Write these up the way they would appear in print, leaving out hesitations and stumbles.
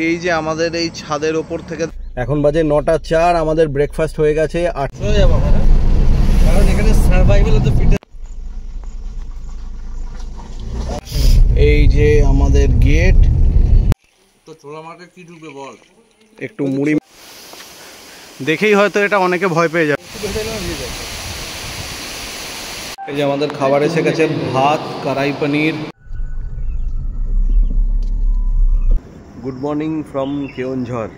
এই যে আমাদের এই ছাদের ওপর থেকে এখন বাজে 9টা 4, আমাদের ব্রেকফাস্ট হয়ে গেছে। কারণ এখানে সার্ভাইভাল অফ দ্য ফিটেস্ট। এই যে আমাদের গেট। তো ছোলা মাঠে কি ঢুকবে বল, একটু মুড়ি দেখেই হয়তো এটা অনেকে ভয় পেয়ে যাবে। এই যে আমাদের খাবার এসে গেছে, ভাত, kadai paneer. Good morning from Keonjhar.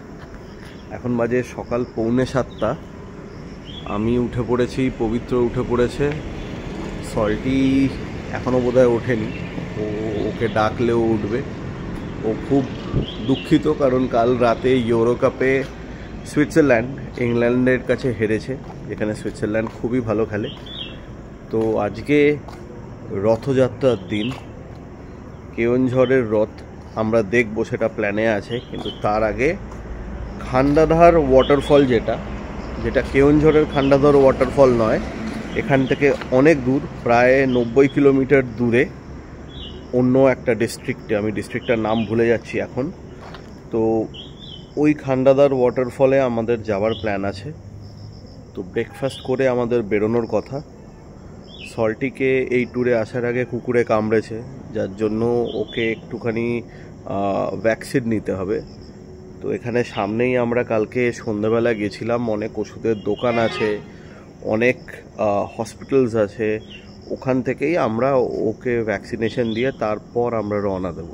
এখন বাজে সকাল 6:45। আমি উঠে পড়েছি, পবিত্র উঠে পড়েছে, সল্টি এখনও বোধহয় ওঠেনি। ওকে ডাকলেও উঠবে। ও খুব দুঃখিত কারণ কাল রাতে ইউরো কাপে সুইজারল্যান্ড ইংল্যান্ডের কাছে হেরেছে, যেখানে সুইজারল্যান্ড খুবই ভালো খেলে। তো আজকে রথযাত্রার দিন, কেওনঝড়ের রথ আমরা দেখবো, সেটা প্ল্যানে আছে। কিন্তু তার আগে খান্ডাধার ওয়াটারফল, যেটা কেওনঝড়ের খান্ডাধার ওয়াটারফল নয়, এখান থেকে অনেক দূর, প্রায় 90 কিলোমিটার দূরে অন্য একটা ডিস্ট্রিক্টে, আমি ডিস্ট্রিক্টটার নাম ভুলে যাচ্ছি এখন। তো ওই খান্ডাধার ওয়াটারফলে আমাদের যাওয়ার প্ল্যান আছে। তো ব্রেকফাস্ট করে আমাদের বেরোনোর কথা। সল্টিকে এই ট্যুরে আসার আগে কুকুরে কামড়েছে, যার জন্য ওকে একটুখানি ভ্যাকসিন নিতে হবে। তো এখানে সামনেই আমরা কালকে সন্ধ্যাবেলা গেছিলাম, অনেক ওষুধের দোকান আছে, অনেক হসপিটালস আছে। ওখান থেকেই আমরা ওকে ভ্যাকসিনেশন দিয়ে তারপর আমরা রওনা দেব।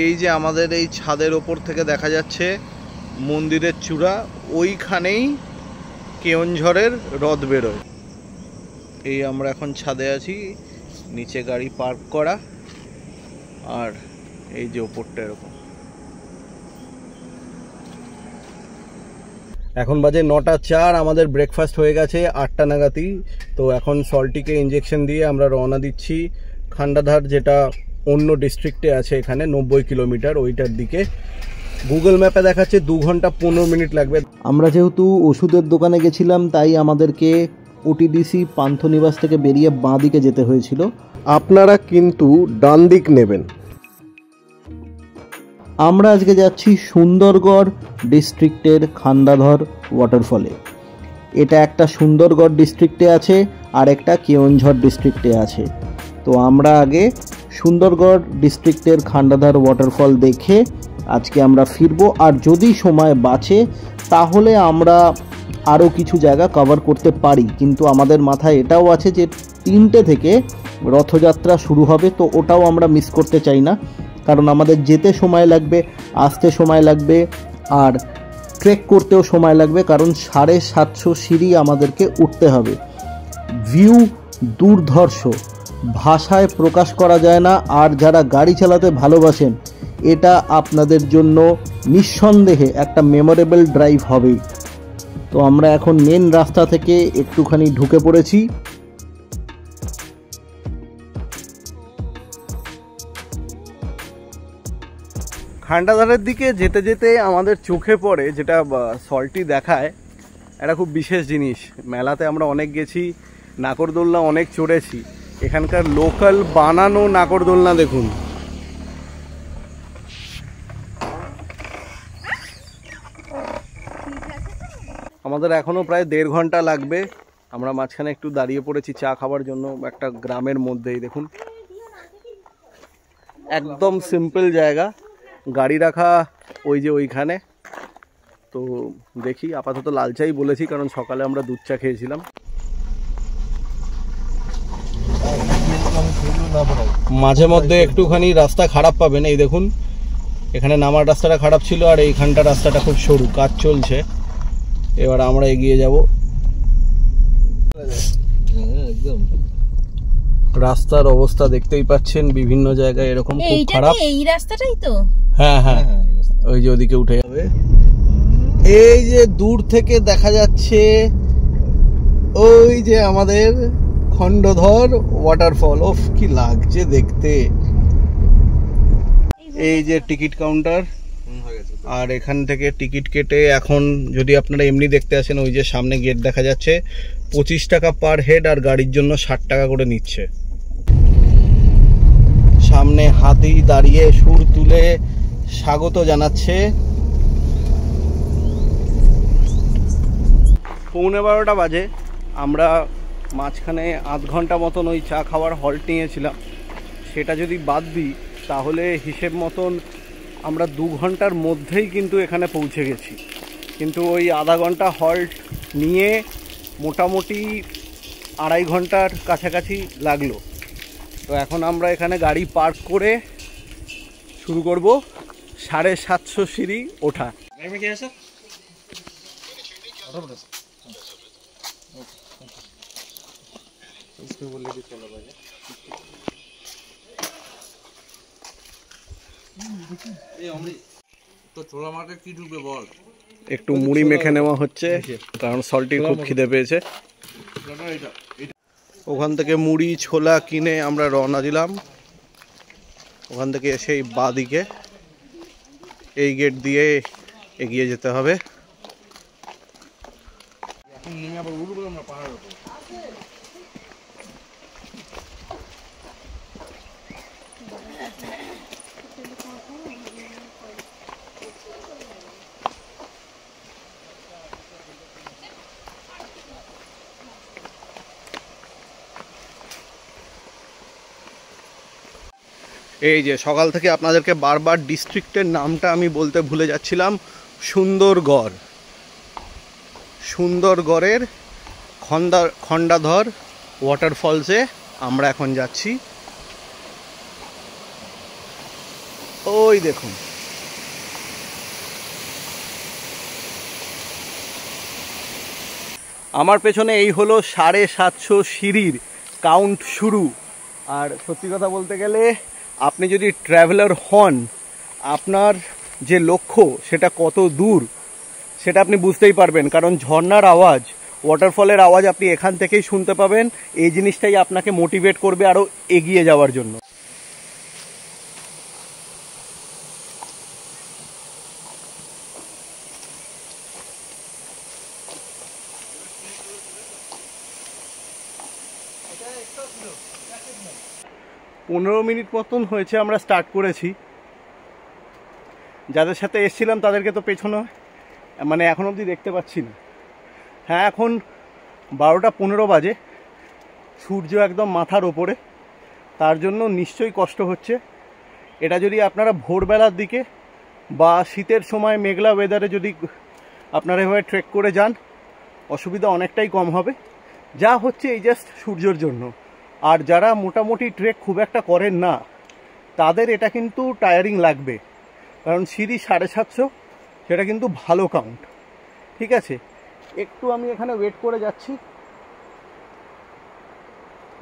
এই যে আমাদের এই ছাদের ওপর থেকে দেখা যাচ্ছে মন্দিরের চূড়া, ওইখানেই কেওনঝড়ের রথ বেরোয়। এই আমরা এখন ছাদে আছি, নিচে গাড়ি পার্ক করা, আর এই যে ওপরটা এরকম। এখন বাজে 9টা 4, আমাদের ব্রেকফাস্ট হয়ে গেছে 8টা নাগাদই। তো এখন সল্টিকে ইঞ্জেকশন দিয়ে আমরা রওনা দিচ্ছি খান্ডাধার, যেটা অন্য ডিস্ট্রিক্টে আছে, এখানে 90 কিলোমিটার ওইটার দিকে। গুগল ম্যাপে দেখাচ্ছে 2 ঘন্টা 15 মিনিট লাগবে। আমরা যেহেতু ওষুধের দোকানে গেছিলাম, তাই আমাদেরকে ওটিডিসি পান্থনিবাস থেকে বেরিয়ে বাঁ দিকে যেতে হয়েছিল। আপনারা কিন্তু ডান দিক নেবেন। আমরা আজকে যাচ্ছি সুন্দরগড় ডিস্ট্রিক্টের খান্ডাধর ওয়াটারফলে। এটা একটা সুন্দরগড় ডিস্ট্রিক্টে আছে আর একটা কেওনঝড় ডিস্ট্রিক্টে আছে। তো আমরা আগে সুন্দরগড় ডিস্ট্রিক্টের খান্ডাধর ওয়াটারফল দেখে আজকে আমরা ফিরবো। আর যদি সময় বাঁচে তাহলে আমরা আরও কিছু জায়গা কভার করতে পারি। কিন্তু আমাদের মাথায় এটাও আছে যে 3টে থেকে রথযাত্রা শুরু হবে, তো ওটাও আমরা মিস করতে চাই না। কারণ আমাদের যেতে সময় লাগবে, আসতে সময় লাগবে, আর ট্রেক করতেও সময় লাগবে, কারণ 750 সিঁড়ি আমাদেরকে উঠতে হবে। ভিউ দুর্ধর্ষ, ভাষায় প্রকাশ করা যায় না। আর যারা গাড়ি চালাতে ভালোবাসেন, এটা আপনাদের জন্য নিঃসন্দেহে একটা মেমোরেবল ড্রাইভ হবেই। তো আমরা এখন মেন রাস্তা থেকে একটুখানি ঢুকে পড়েছি। খান্ডাধারের দিকে যেতে যেতে আমাদের চোখে পড়ে, যেটা সল্টি দেখায়, এটা খুব বিশেষ জিনিস। মেলাতে আমরা অনেক গেছি, নাগরদোলনা অনেক চড়েছি, এখানকার লোকাল বানানো নাগরদোলনা দেখুন। আমাদের এখনো প্রায় 1.5 ঘন্টা লাগবে। আমরা মাঝখানে একটু দাঁড়িয়ে পড়েছি চা খাবার জন্য, একটা গ্রামের মধ্যেই। দেখুন, একদম সিম্পল জায়গা, গাড়ি রাখা ওই যে ওইখানে। তো দেখি, আপাতত লাল চাই বলেছি, কারণ সকালে আমরা দুধ চা খেয়েছিলাম। মাঝে মধ্যে একটুখানি রাস্তা খারাপ পাবেন। এই দেখুন, এখানে নামার রাস্তাটা খারাপ ছিল, আর এইখানটা রাস্তাটা খুব সরু, কাজ চলছে। এবার আমরা এগিয়ে যাব। একদম রাস্তার অবস্থা দেখতেই পাচ্ছেন, বিভিন্ন জায়গায় এরকম খুব খারাপ। এই রাস্তাটাই তো, হ্যাঁ হ্যাঁ, ওই যে ওদিকে উঠে যাবে। এই যে দূর থেকে দেখা যাচ্ছে ওই যে আমাদের খন্ডধর ওয়াটারফল। ওফ, কি লাগছে দেখতে। এই যে টিকিট কাউন্টার, আর এখান থেকে টিকিট কেটে এখন যদি আপনারা এমনি দেখতে আসেন, ওই যে সামনে গেট দেখা যাচ্ছে, 25 টাকা পার হেড, আর গাড়ির জন্য 60 টাকা করে নিচ্ছে। সামনে হাতি দাঁড়িয়ে সুর তুলে স্বাগত জানাচ্ছে। 11:15 বাজে। আমরা মাঝখানে আধ ঘন্টা মতন ওই চা খাওয়ার হল্ট নিয়েছিলাম, সেটা যদি বাদ দিই তাহলে হিসেব মতন আমরা 2 ঘন্টার মধ্যেই কিন্তু এখানে পৌঁছে গেছি। কিন্তু ওই আধা ঘন্টা হল্ট নিয়ে মোটামুটি 2.5 ঘন্টার কাছাকাছি লাগলো। তো এখন আমরা এখানে গাড়ি পার্ক করে শুরু করব 750 সিঁড়ি ওঠা। একটু মুড়ি মেখে নেওয়া হচ্ছে কারণ সল্টি খুব খিদে পেয়েছে। ওখান থেকে মুড়ি ছোলা কিনে আমরা রওনা দিলাম। ওখান থেকে এসে বাঁ দিকে এই গেট দিয়ে এগিয়ে যেতে হবে। এই যে সকাল থেকে আপনাদেরকে বারবার ডিস্ট্রিক্টের নামটা আমি বলতে ভুলে যাচ্ছিলাম। সুন্দরগড়, সুন্দরগড়ের খন্ডাধর ওয়াটারফলসে আমরা এখন যাচ্ছি। ওই দেখুন, আমার পেছনে এই হলো 750 সিঁড়ির কাউন্ট শুরু। আর সত্যি কথা বলতে গেলে আপনি যদি ট্রাভেলার হন, আপনার যে লক্ষ্য সেটা কত দূর সেটা আপনি বুঝতেই পারবেন, কারণ ঝর্ণার আওয়াজ, ওয়াটারফলের আওয়াজ আপনি এখান থেকেই শুনতে পাবেন। এই জিনিসটাই আপনাকে মোটিভেট করবে আরও এগিয়ে যাওয়ার জন্য। পনেরো মিনিট মতন হয়েছে আমরা স্টার্ট করেছি। যাদের সাথে এসেছিলাম তাদেরকে তো পেছনে মানে এখন অবধি দেখতে পাচ্ছি না। হ্যাঁ, এখন 12:15 বাজে, সূর্য একদম মাথার ওপরে, তার জন্য নিশ্চয়ই কষ্ট হচ্ছে। এটা যদি আপনারা ভোরবেলার দিকে বা শীতের সময় মেঘলা ওয়েদারে যদি আপনারা এভাবে ট্রেক করে যান, অসুবিধা অনেকটাই কম হবে। যা হচ্ছে এই জাস্ট সূর্যের জন্য। আর যারা মোটামুটি ট্রেক খুব একটা করেন না, তাদের এটা কিন্তু টায়ারিং লাগবে, কারণ সিঁড়ি 750 সেটা কিন্তু ভালো কাউন্ট। ঠিক আছে, একটু আমি এখানে ওয়েট করে যাচ্ছি।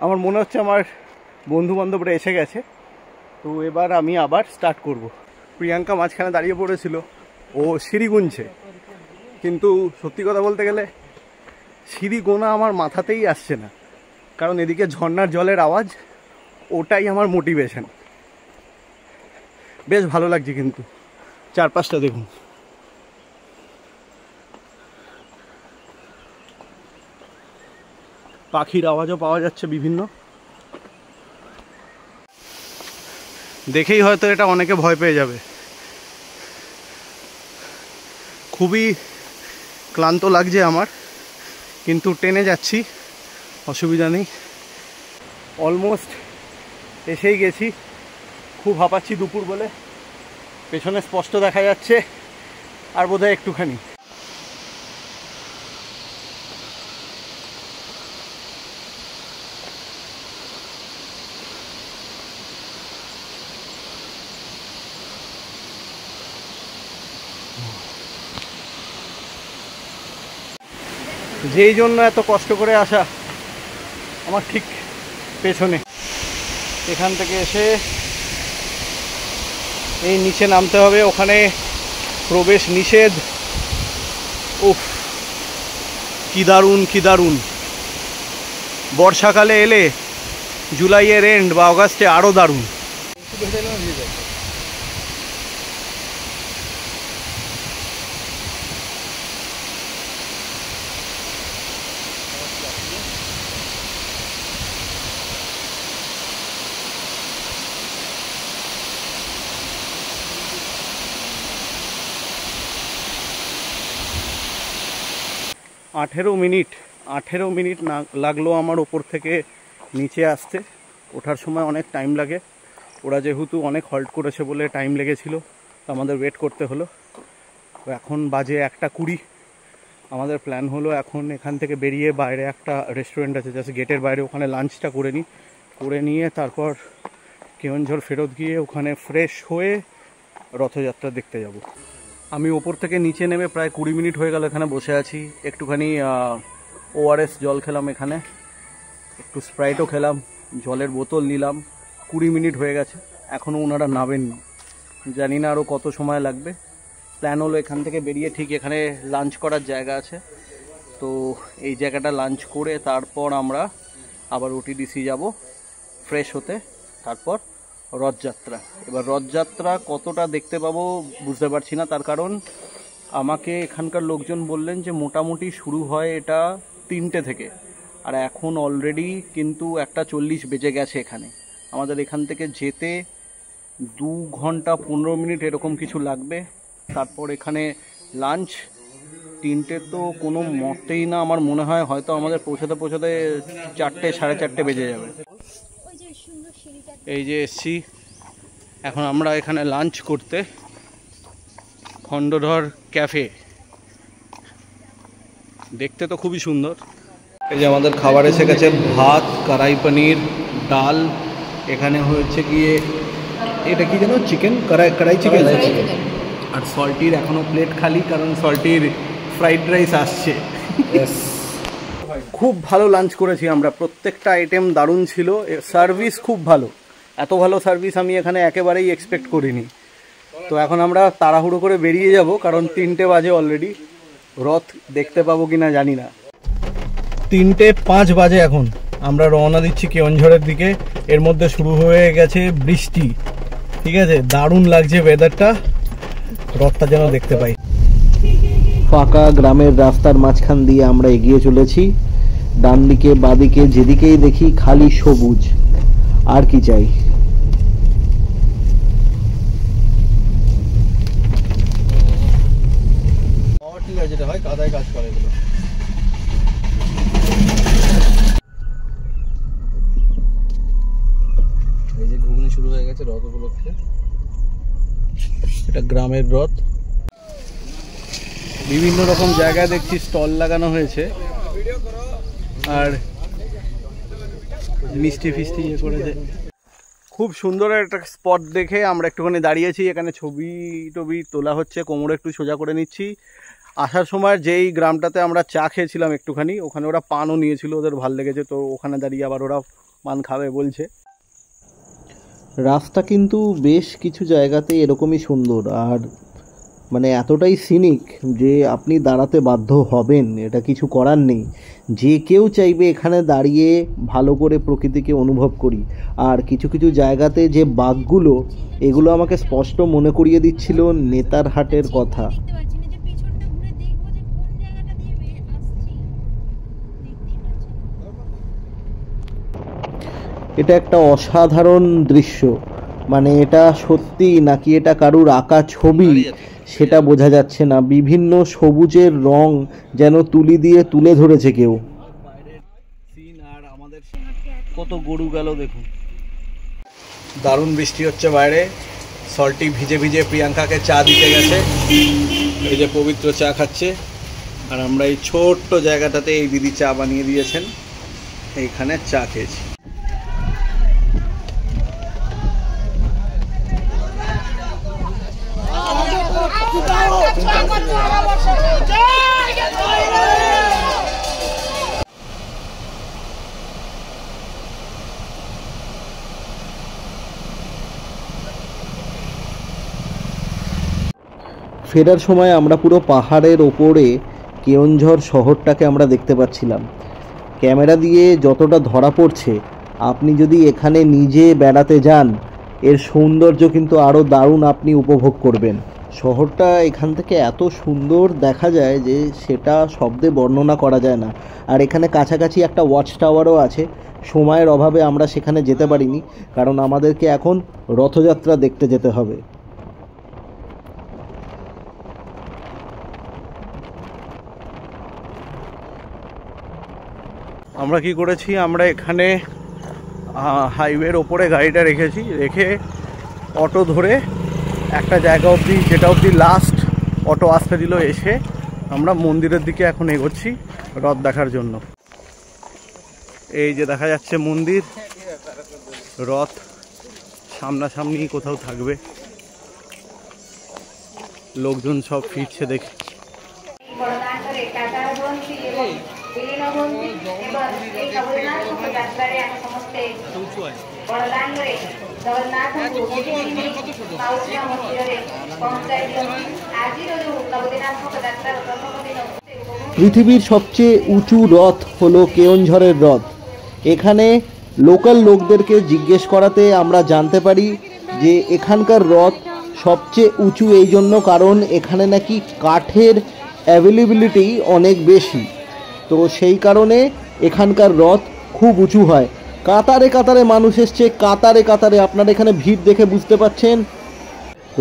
আমার মনে হচ্ছে আমার বন্ধু বান্ধবরা এসে গেছে, তো এবার আমি আবার স্টার্ট করব। প্রিয়াঙ্কা মাঝখানে দাঁড়িয়ে পড়েছিল, ও সিঁড়ি গুনছে, কিন্তু সত্যি কথা বলতে গেলে সিঁড়ি গোনা আমার মাথাতেই আসছে না, কারণ এদিকে ঝর্ণার জলের আওয়াজ, ওটাই আমার মোটিভেশন। বেশ ভালো লাগছে, কিন্তু চারপাশটা দেখুন। পাখির আওয়াজও পাওয়া যাচ্ছে বিভিন্ন। দেখেই হয়তো এটা অনেকে ভয় পেয়ে যাবে। খুবই ক্লান্ত লাগছে আমার, কিন্তু টেনে যাচ্ছি, অসুবিধা নেই। অলমোস্ট এসেই গেছি। খুব হাঁপাচ্ছি দুপুর বলে, পেছনে স্পষ্ট দেখা যাচ্ছে, আর বোধহয় একটুখানি। যেই জন্য এত কষ্ট করে আসা আমার ঠিক পেছনে। এখান থেকে এসে এই নিচে নামতে হবে, ওখানে প্রবেশ নিষেধ। উফ, কি দারুণ, কি দারুণ। বর্ষাকালে এলে, জুলাইয়ের এন্ড বা অগাস্টে আরও দারুণ। 18 মিনিট না লাগলো আমার ওপর থেকে নিচে আসতে। ওঠার সময় অনেক টাইম লাগে, ওরা যেহেতু অনেক হল্ট করেছে বলে টাইম লেগেছিল, আমাদের ওয়েট করতে হলো। এখন বাজে 1:20। আমাদের প্ল্যান হলো এখন এখান থেকে বেরিয়ে বাইরে একটা রেস্টুরেন্ট আছে জাস্ট গেটের বাইরে, ওখানে লাঞ্চটা করে নিয়ে তারপর কেওনঝড় ফেরত গিয়ে ওখানে ফ্রেশ হয়ে রথযাত্রা দেখতে যাব। আমি ওপর থেকে নিচে নেমে প্রায় 20 মিনিট হয়ে গেল এখানে বসে আছি। একটুখানি ORS জল খেলাম, এখানে একটু স্প্রাইটও খেলাম, জলের বোতল নিলাম। 20 মিনিট হয়ে গেছে, এখনও ওনারা নামেননি, জানি না আরও কত সময় লাগবে। প্ল্যান হলো এখান থেকে বেরিয়ে ঠিক এখানে লাঞ্চ করার জায়গা আছে, তো এই জায়গাটা লাঞ্চ করে তারপর আমরা আবার OTDC যাব ফ্রেশ হতে, তারপর রথযাত্রা। এবার রথযাত্রা কতটা দেখতে পাবো বুঝতে পারছি না, তার কারণ আমাকে এখানকার লোকজন বললেন যে মোটামুটি শুরু হয় এটা 3টে থেকে, আর এখন অলরেডি কিন্তু 1:40 বেজে গেছে। এখানে আমাদের এখান থেকে যেতে 2 ঘন্টা 15 মিনিট এরকম কিছু লাগবে। তারপর এখানে লাঞ্চ 3টে তো কোনো মতেই না, আমার মনে হয় হয়তো আমাদের পৌঁছাতে 4টে 4:30 বেজে যাবে। এই যে এসছি এখন আমরা এখানে লাঞ্চ করতে খণ্ডধর ক্যাফে, দেখতে তো খুবই সুন্দর। এই যে আমাদের খাবার এসে গেছে, ভাত, কড়াই পনির, ডাল, এখানে হয়েছে গিয়ে এটা কি যেন চিকেন কড়াই চিকেন, আর সল্টির এখনও প্লেট খালি, কারণ সল্টির ফ্রাইড রাইস আসছে। খুব ভালো লাঞ্চ করেছি আমরা, প্রত্যেকটা আইটেম দারুণ ছিল, সার্ভিস খুব ভালো। এত ভালো সার্ভিস আমি এখানে একেবারেই এক্সপেক্ট করিনি। তো এখন আমরা তাড়াহুড়ো করে বেরিয়ে যাব, কারণ 3টে বাজে অলরেডি, রথ দেখতে পাবো কি না জানি না। 3:05 বাজে এখন, আমরা রওনা দিচ্ছি কেওনঝড়ের দিকে। এর মধ্যে শুরু হয়ে গেছে বৃষ্টি, ঠিক আছে, দারুণ লাগছে ওয়েদারটা, রথটা যেন দেখতে পাই। ফাঁকা গ্রামের রাস্তার মাঝখান দিয়ে আমরা এগিয়ে চলেছি, ডান দিকে বাদিকে যেদিকেই দেখি খালি সবুজ, আর কি চাই। ঠিক আছে, যেটা হয় কাদায় কাজ করে এগুলো। এই যে ঘুগনি শুরু হয়ে গেছে রথ উপলক্ষে, এটা গ্রামের রথ। বিভিন্ন রকম জায়গায় দেখছি স্টল লাগানো হয়েছে, আর মিষ্টি ফিষ্টি ইয়ে করেছে। খুব সুন্দর একটা স্পট দেখে আমরা একটুখানি দাঁড়িয়েছি, এখানে ছবি টবি তোলা হচ্ছে, কোমরে একটু সোজা করে নিচ্ছি। আসার সময় যেই গ্রামটাতে আমরা চা খেয়েছিলাম একটুখানি, ওখানে ওরা পানও নিয়েছিল, ওদের ভাল লেগেছে, তো ওখানে দাঁড়িয়ে আবার ওরা পান খাবে বলছে। রাস্তা কিন্তু বেশ কিছু জায়গাতে এরকমই সুন্দর, আর মানে এতটাই সিনিক যে আপনি দাঁড়াতে বাধ্য হবেন, এটা কিছু করার নেই। যে কেউ চাইবে এখানে দাঁড়িয়ে ভালো করে প্রকৃতিকে অনুভব করি। আর কিছু কিছু জায়গাতে যে বাঘগুলো, এগুলো আমাকে স্পষ্ট মনে করিয়ে দিচ্ছিল নেতারহাটের কথা। এটা একটা অসাধারণ দৃশ্য, মানে এটা সত্যি নাকি এটা কারুর আঁকা ছবি সেটা বোঝা যাচ্ছে না। বিভিন্ন সবুজের রং যেন তুলি দিয়ে তুলে ধরেছে কেউ। আর আমাদের কত গরু গেল দেখুন, দারুণ বৃষ্টি হচ্ছে বাইরে। সল্টি ভিজে ভিজে প্রিয়াঙ্কাকে চা দিতে গেছে, এই যে পবিত্র চা খাচ্ছে, আর আমরা এই ছোট্ট জায়গাটাতে এই দিদি চা বানিয়ে দিয়েছেন, এইখানে চা খেয়েছি। ফেরার সময় আমরা পুরো পাহাড়ের ওপরে কেওনঝড় শহরটাকে আমরা দেখতে পাচ্ছিলাম। ক্যামেরা দিয়ে যতটা ধরা পড়ছে, আপনি যদি এখানে নিজে বেড়াতে যান, এর সৌন্দর্য কিন্তু আরও দারুণ আপনি উপভোগ করবেন। শহরটা এখান থেকে এত সুন্দর দেখা যায় যে সেটা শব্দে বর্ণনা করা যায় না। আর এখানে কাছাকাছি একটা ওয়াচ টাওয়ারও আছে, সময়ের অভাবে আমরা সেখানে যেতে পারিনি, কারণ আমাদেরকে এখন রথযাত্রা দেখতে যেতে হবে। আমরা কি করেছি, আমরা এখানে হাইওয়ের ওপরে গাড়িটা রেখেছি, রেখে অটো ধরে একটা জায়গা অবধি, যেটা অবধি লাস্ট অটো আসতে দিল, এসে আমরা মন্দিরের দিকে এখন এগোচ্ছি রথ দেখার জন্য। এই যে দেখা যাচ্ছে মন্দির, রথ সামনাসামনি কোথাও থাকবে, লোকজন সব ফিরছে দেখে। পৃথিবীর সবচেয়ে উঁচু রথ হলো কেওনঝড়ের রথ। এখানে লোকাল লোকদেরকে জিজ্ঞেস করাতে আমরা জানতে পারি যে এখানকার রথ সবচেয়ে উঁচু এই জন্য কারণ এখানে নাকি কাঠের অ্যাভেলেবিলিটি অনেক বেশি, তো সেই কারণে এখানকার রথ খুব উঁচু হয়। কাতারে কাতারে মানুষ এসছে, কাতারে কাতারে, আপনারা এখানে ভিড় দেখে বুঝতে পাচ্ছেন।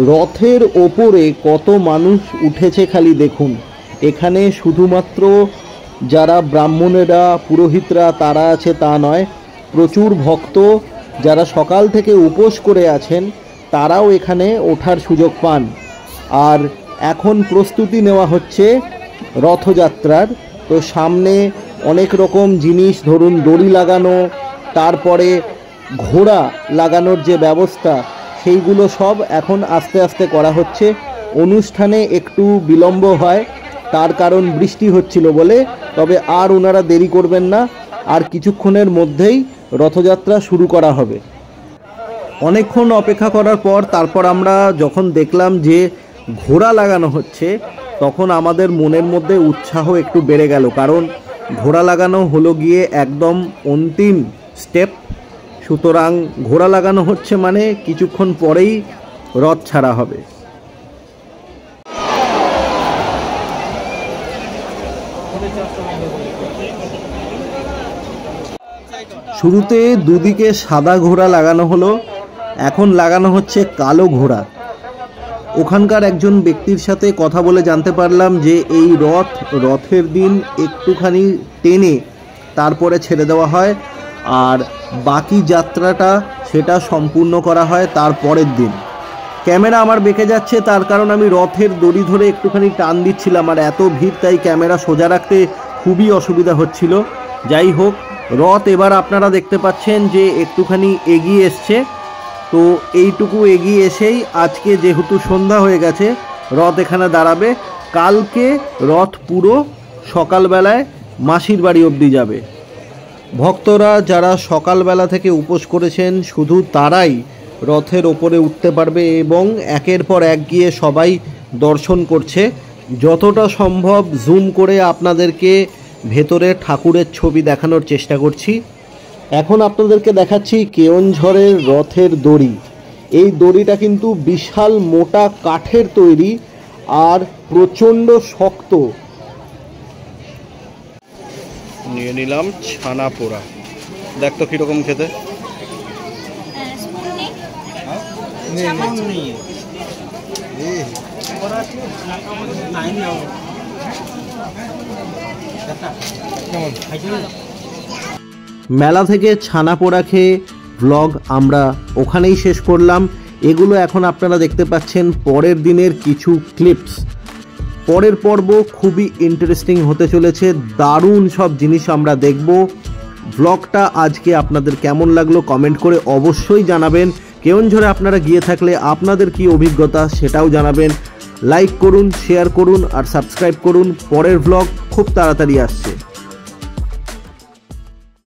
রথের ওপরে কত মানুষ উঠেছে খালি দেখুন। এখানে শুধুমাত্র যারা ব্রাহ্মণেরা, পুরোহিতরা তারা আছে তা নয়, প্রচুর ভক্ত যারা সকাল থেকে উপোস করে আছেন তারাও এখানে ওঠার সুযোগ পান। আর এখন প্রস্তুতি নেওয়া হচ্ছে রথযাত্রার। তো সামনে অনেক রকম জিনিস, ধরুন দড়ি লাগানো, তারপরে ঘোড়া লাগানোর যে ব্যবস্থা, সেইগুলো সব এখন আস্তে আস্তে করা হচ্ছে। অনুষ্ঠানে একটু বিলম্ব হয়, তার কারণ বৃষ্টি হচ্ছিল বলে। তবে আর ওনারা দেরি করবেন না, আর কিছুক্ষণের মধ্যেই রথযাত্রা শুরু করা হবে। অনেকক্ষণ অপেক্ষা করার পর তারপর আমরা যখন দেখলাম যে ঘোড়া লাগানো হচ্ছে, তখন আমাদের মনের মধ্যে উৎসাহ একটু বেড়ে গেল, কারণ ঘোড়া লাগানো হলো গিয়ে একদম অন্তিম স্টেপ। সুতরাং ঘোড়া লাগানো হচ্ছে মানে কিছুক্ষণ পরেই রথ ছাড়া হবে। শুরুতে দুদিকে সাদা ঘোড়া লাগানো হলো, এখন লাগানো হচ্ছে কালো ঘোড়া। ওখানকার একজন ব্যক্তির সাথে কথা বলে জানতে পারলাম যে এই রথের দিন একটুখানি টেনে তারপরে ছেড়ে দেওয়া হয়, আর বাকি যাত্রাটা সেটা সম্পূর্ণ করা হয় তার পরের দিন। ক্যামেরা আমার বেঁকে যাচ্ছে, তার কারণ আমি রথের দড়ি ধরে একটুখানি টান দিচ্ছিলাম, আর এত ভিড় তাই ক্যামেরা সোজা রাখতে খুবই অসুবিধা হচ্ছিল। যাই হোক, রথ এবার আপনারা দেখতে পাচ্ছেন যে একটুখানি এগিয়ে এসছে। তো এইটুকু এগিয়ে এসেই আজকে যেহেতু সন্ধ্যা হয়ে গেছে, রথ এখানে দাঁড়াবে। কালকে রথ পুরো সকালবেলায় মাসির বাড়ি অবধি যাবে। ভক্তরা যারা সকালবেলা থেকে উপোস করেছেন শুধু তারাই রথের ওপরে উঠতে পারবে, এবং একের পর এক গিয়ে সবাই দর্শন করছে। যতটা সম্ভব জুম করে আপনাদেরকে ভেতরে ঠাকুরের ছবি দেখানোর চেষ্টা করছি। এখন আপনাদেরকে দেখাচ্ছি কেওনঝড়ের রথের দড়ি। এই দড়িটা কিন্তু বিশাল মোটা কাঠের তৈরি আর প্রচণ্ড শক্ত। নিয়ে নিলাম ছানা পোড়া, দেখ তো কীরকম খেতে। মেলা থেকে ছানা পোড়া খেয়ে ব্লগ আমরা ওখানেই শেষ করলাম। এগুলো এখন আপনারা দেখতে পাচ্ছেন পরের দিনের কিছু ক্লিপস। পরের পর্ব খুবই ইন্টারেস্টিং হতে চলেছে, দারুণ সব জিনিস আমরা দেখব। ব্লগটা আজকে আপনাদের কেমন লাগলো কমেন্ট করে অবশ্যই জানাবেন। কেওনঝড়ে আপনারা গিয়ে থাকলে আপনাদের কি অভিজ্ঞতা সেটাও জানাবেন। লাইক করুন, শেয়ার করুন আর সাবস্ক্রাইব করুন। পরের ব্লগ খুব তাড়াতাড়ি আসছে।